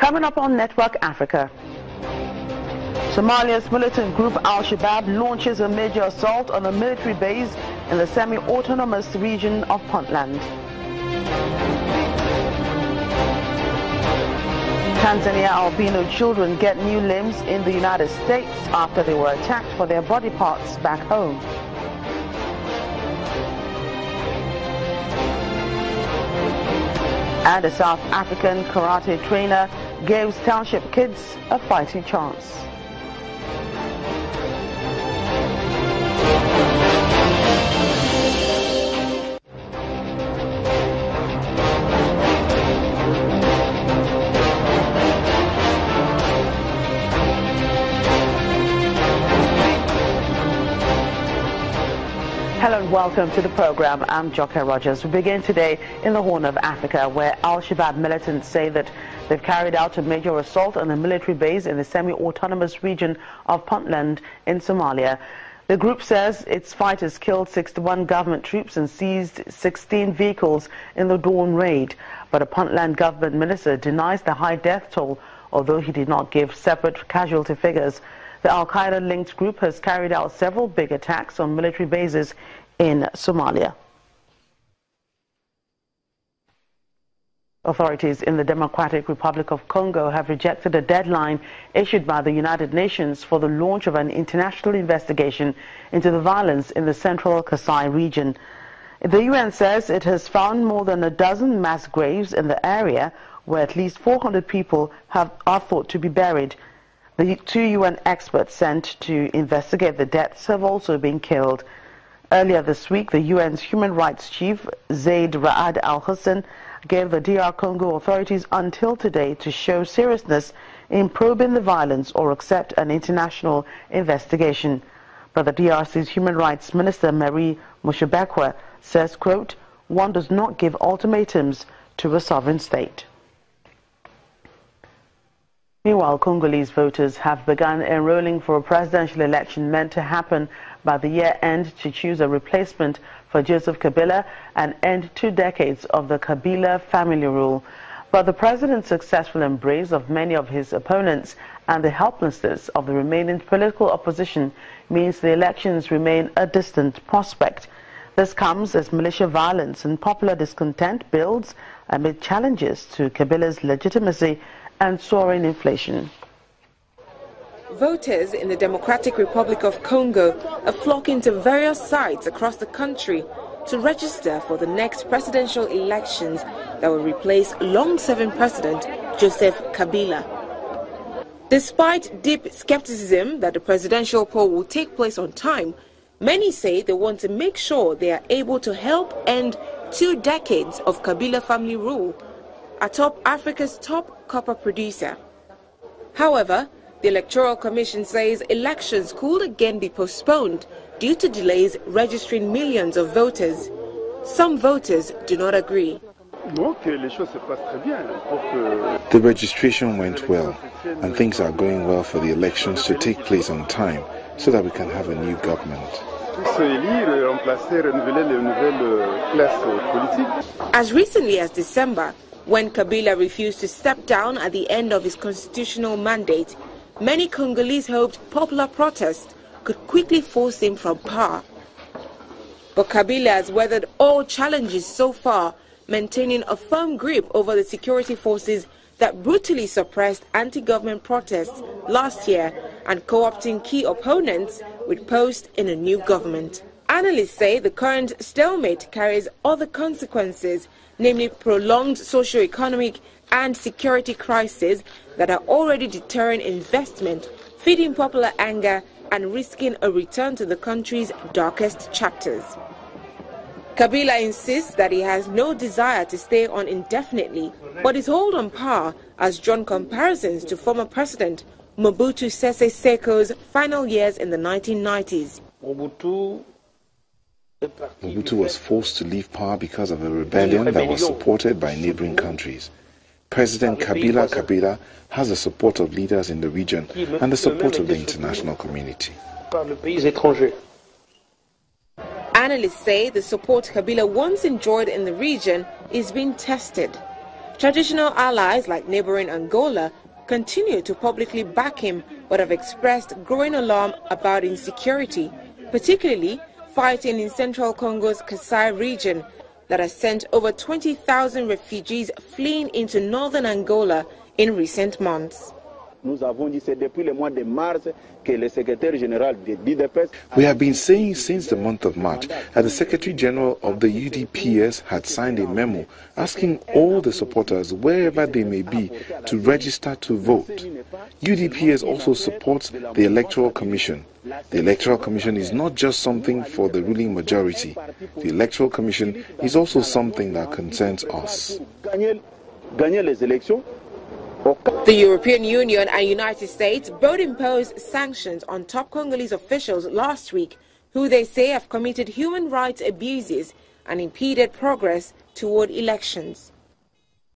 Coming up on Network Africa. Somalia's militant group Al-Shabab launches a major assault on a military base in the semi-autonomous region of Puntland. Tanzania albino children get new limbs in the United States after they were attacked for their body parts back home. And a South African karate trainer gives township kids a fighting chance. Hello and welcome to the program. I'm Joke Rogers. We begin today in the Horn of Africa, where Al-Shabab militants say that they've carried out a major assault on a military base in the semi-autonomous region of Puntland in Somalia. The group says its fighters killed 61 government troops and seized 16 vehicles in the dawn raid. But a Puntland government minister denies the high death toll, although he did not give separate casualty figures. The Al-Qaeda-linked group has carried out several big attacks on military bases in Somalia. Authorities in the Democratic Republic of Congo have rejected a deadline issued by the United Nations for the launch of an international investigation into the violence in the central Kasai region. The UN says it has found more than a dozen mass graves in the area where at least 400 people are thought to be buried. The 2 UN experts sent to investigate the deaths have also been killed. Earlier this week, the UN's human rights chief, Zaid Ra'ad al-Hussein, gave the DR Congo authorities until today to show seriousness in probing the violence or accept an international investigation. But the DRC's human rights minister, Marie Mushebekwa, says, quote, "One does not give ultimatums to a sovereign state." Meanwhile, Congolese voters have begun enrolling for a presidential election meant to happen by the year end to choose a replacement for Joseph Kabila and end 2 decades of the Kabila family rule. But the president's successful embrace of many of his opponents and the helplessness of the remaining political opposition means the elections remain a distant prospect. This comes as militia violence and popular discontent builds amid challenges to Kabila's legitimacy and soaring inflation. Voters in the Democratic Republic of Congo are flocking to various sites across the country to register for the next presidential elections that will replace long-serving President Joseph Kabila. Despite deep skepticism that the presidential poll will take place on time, many say they want to make sure they are able to help end 2 decades of Kabila family rule atop Africa's top copper producer. However, the Electoral Commission says elections could again be postponed due to delays registering millions of voters. Some voters do not agree. The registration went well, and things are going well for the elections to take place on time so that we can have a new government. As recently as December, when Kabila refused to step down at the end of his constitutional mandate, many Congolese hoped popular protest could quickly force him from power. But Kabila has weathered all challenges so far, maintaining a firm grip over the security forces that brutally suppressed anti-government protests last year and co-opting key opponents with posts in a new government. Analysts say the current stalemate carries other consequences, namely prolonged socio-economic and security crises that are already deterring investment, feeding popular anger and risking a return to the country's darkest chapters. Kabila insists that he has no desire to stay on indefinitely, but his hold on power has drawn comparisons to former President Mobutu Sese Seko's final years in the 1990s. Mobutu was forced to leave power because of a rebellion that was supported by neighboring countries. President Kabila has the support of leaders in the region and the support of the international community. Analysts say the support Kabila once enjoyed in the region is being tested. Traditional allies like neighboring Angola continue to publicly back him, but have expressed growing alarm about insecurity, particularly fighting in central Congo's Kasai region that has sent over 20,000 refugees fleeing into northern Angola in recent months. We have been saying since the month of March that the Secretary General of the UDPS had signed a memo asking all the supporters, wherever they may be, to register to vote. UDPS also supports the Electoral Commission. The Electoral Commission is not just something for the ruling majority. The Electoral Commission is also something that concerns us. The European Union and United States both imposed sanctions on top Congolese officials last week, who they say have committed human rights abuses and impeded progress toward elections.